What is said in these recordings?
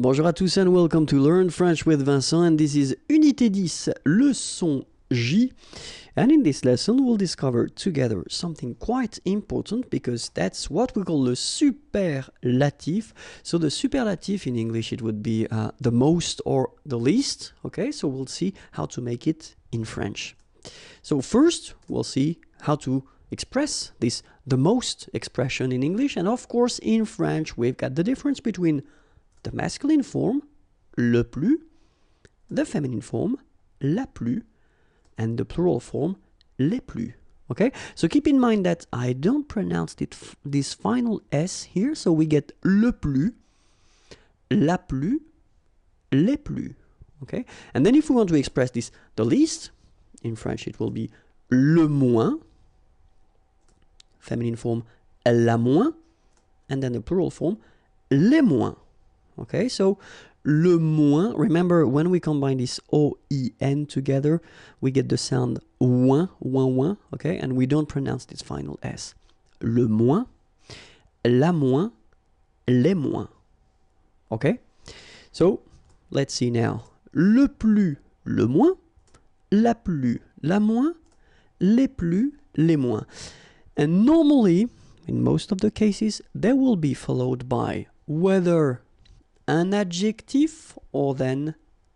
Bonjour à tous and welcome to Learn French with Vincent, and this is Unité 10, Leçon J. And in this lesson we'll discover together something quite important because that's what we call the superlatif. So the superlatif in English it would be the most or the least. Okay, so we'll see how to make it in French. So first we'll see how to express this the most expression in English, and of course in French we've got the difference between the masculine form, le plus, the feminine form, la plus, and the plural form, les plus. Okay, so keep in mind that I don't pronounce this final S here, so we get le plus, la plus, les plus. Okay, and then if we want to express this, the least, in French it will be le moins, feminine form, la moins, and then the plural form, les moins. Okay, so le moins, remember when we combine this O-I-N together, we get the sound ouin, ouin, ouin, okay, and we don't pronounce this final S. Le moins, la moins, les moins. Okay, so let's see now. Le plus, le moins, la plus, la moins, les plus, les moins. And normally, in most of the cases, they will be followed by whether an adjective or then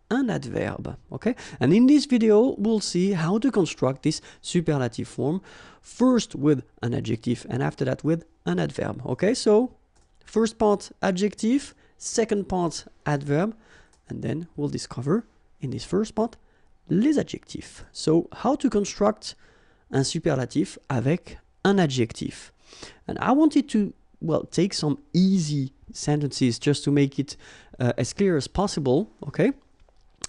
an adverb. Okay, and in this video we'll see how to construct this superlative form, first with an adjective and after that with an adverb. Okay, so first part adjective, second part adverb, and then we'll discover in this first part les adjectifs. So how to construct un superlatif avec un adjectif. And I wanted to take some easy sentences just to make it as clear as possible, okay?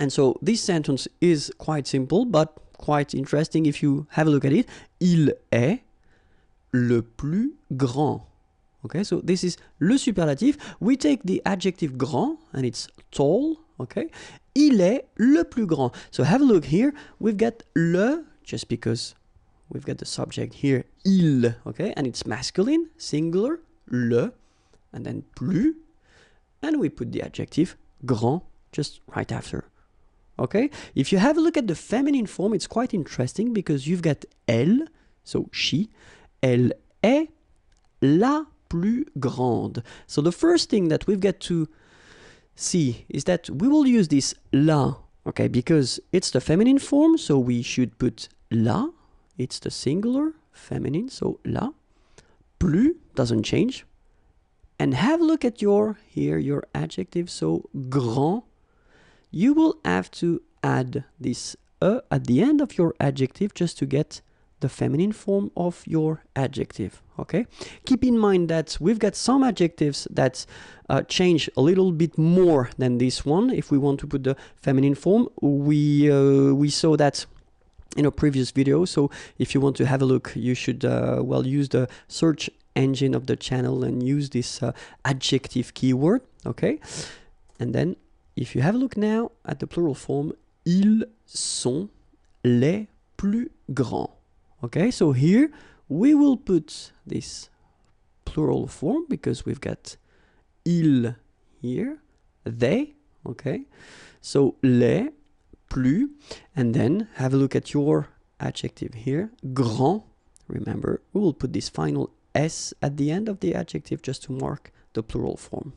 And so this sentence is quite simple, but quite interesting if you have a look at it. Il est le plus grand. Okay, so this is le superlatif. We take the adjective grand, and it's tall, okay? Il est le plus grand. So have a look here. We've got le, just because we've got the subject here, il, okay? And it's masculine, singular, le, and then plus, and we put the adjective grand just right after. Okay, if you have a look at the feminine form, it's quite interesting because you've got elle, so she, elle est la plus grande. So the first thing that we've got to see is that we will use this la, okay, because it's the feminine form, so we should put la, it's the singular, feminine, so la, plus doesn't change. And have a look at your adjective, so grand. You will have to add this at the end of your adjective just to get the feminine form of your adjective, okay? Keep in mind that we've got some adjectives that change a little bit more than this one. If we want to put the feminine form, we saw that in a previous video, so if you want to have a look, you should use the search engine of the channel and use this adjective keyword, okay? And then if you have a look now at the plural form, ils sont les plus grands. Okay, so here we will put this plural form because we've got ils here, they, okay? So les plus, and then have a look at your adjective here, grand. Remember, we will put this final S at the end of the adjective just to mark the plural form.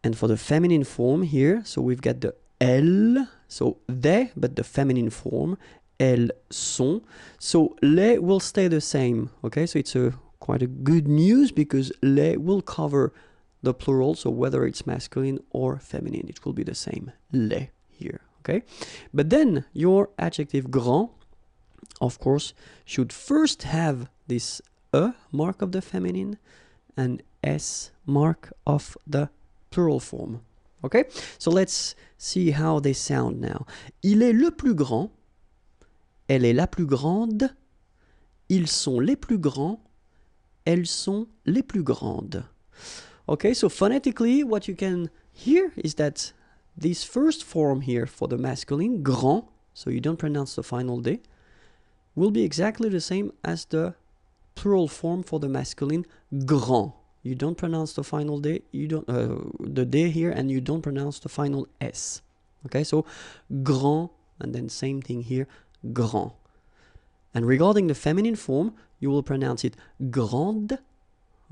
And for the feminine form here, so we've got the elles, so they, but the feminine form, elles sont. So les will stay the same, okay? So it's quite a good news because les will cover the plural, so whether it's masculine or feminine, it will be the same, les here, okay? But then your adjective grand, of course, should first have this E mark of the feminine and S mark of the plural form. Okay, so let's see how they sound now. Il est le plus grand, elle est la plus grande, ils sont les plus grands, elles sont les plus grandes. Okay, so phonetically what you can hear is that this first form here for the masculine, grand, so you don't pronounce the final D, will be exactly the same as the plural form for the masculine, grand. you don't pronounce the final D, you don't, the D here, and you don't pronounce the final S. Okay, so grand, and then same thing here, grand. And regarding the feminine form, you will pronounce it grande.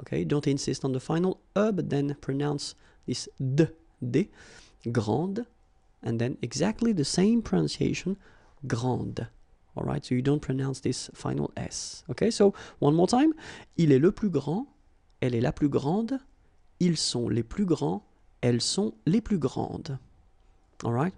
Okay, don't insist on the final E, but then pronounce this D, grande, and then exactly the same pronunciation, grande. All right, so you don't pronounce this final S. Okay, so one more time. Il est le plus grand, elle est la plus grande, ils sont les plus grands, elles sont les plus grandes. All right.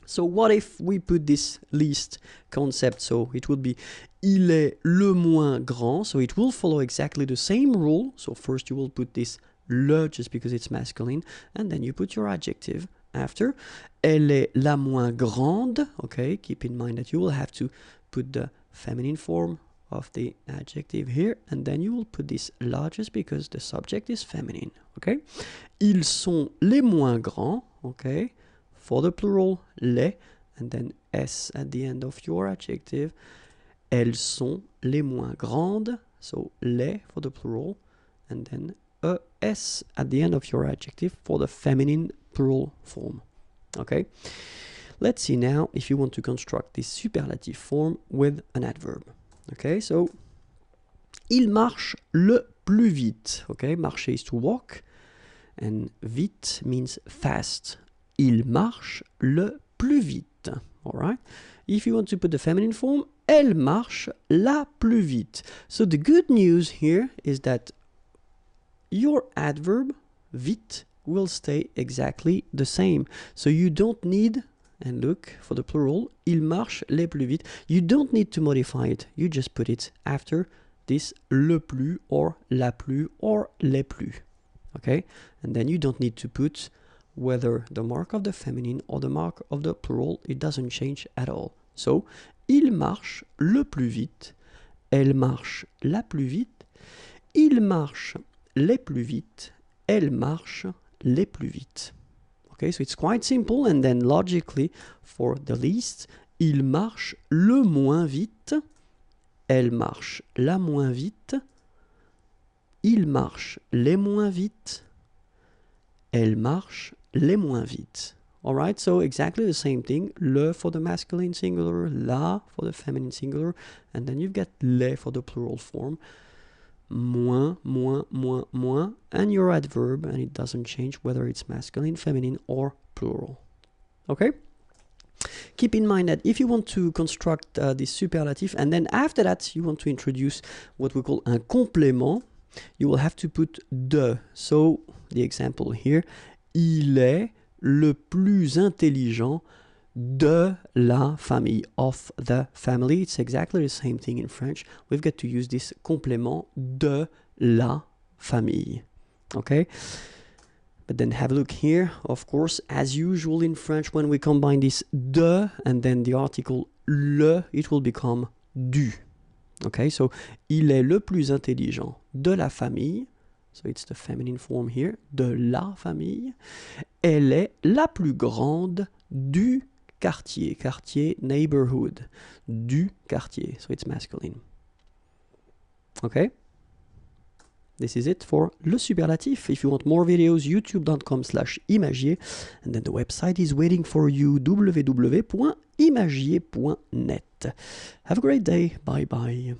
So what if we put this least concept? So it would be il est le moins grand. So it will follow exactly the same rule. So first you will put this le just because it's masculine, and then you put your adjective after. Elle est la moins grande. Okay, keep in mind that you will have to put the feminine form of the adjective here, and then you will put this largest because the subject is feminine. Okay, ils sont les moins grands. Okay, for the plural, les, and then s at the end of your adjective. Elles sont les moins grandes. So les for the plural, and then es at the end of your adjective for the feminine plural form. Okay, let's see now if you want to construct this superlative form with an adverb. Okay, so il marche le plus vite. Okay, marcher is to walk, and vite means fast. Il marche le plus vite. All right. If you want to put the feminine form, elle marche la plus vite. So the good news here is that your adverb vite will stay exactly the same. So you don't need, and look for the plural, il marche les plus vite. You don't need to modify it. You just put it after this le plus or la plus or les plus. Okay? And then you don't need to put whether the mark of the feminine or the mark of the plural, it doesn't change at all. So, il marche le plus vite, elle marche la plus vite, il marche les plus vite, elle marche les plus vite. Okay, so it's quite simple, and then logically, for the least, il marche le moins vite, elle marche la moins vite, il marche les moins vite, elle marche les moins vite. All right, so exactly the same thing. Le for the masculine singular, la for the feminine singular, and then you've got les for the plural form. Moins, moins, moins, moins, and your adverb, and it doesn't change whether it's masculine, feminine, or plural. Okay? Keep in mind that if you want to construct this superlative, and then after that you want to introduce what we call un complément, you will have to put de. So, the example here, il est le plus intelligent de la famille, of the family. It's exactly the same thing in French. We've got to use this complément de la famille. Okay? But then have a look here. Of course, as usual in French, when we combine this de and then the article le, it will become du. Okay? So, il est le plus intelligent de la famille. So it's the feminine form here, de la famille. Elle est la plus grande du quartier. Quartier, neighborhood. Du quartier. So it's masculine. Okay? This is it for le superlatif. If you want more videos, youtube.com/imagier. And then the website is waiting for you, www.imagier.net. Have a great day. Bye bye.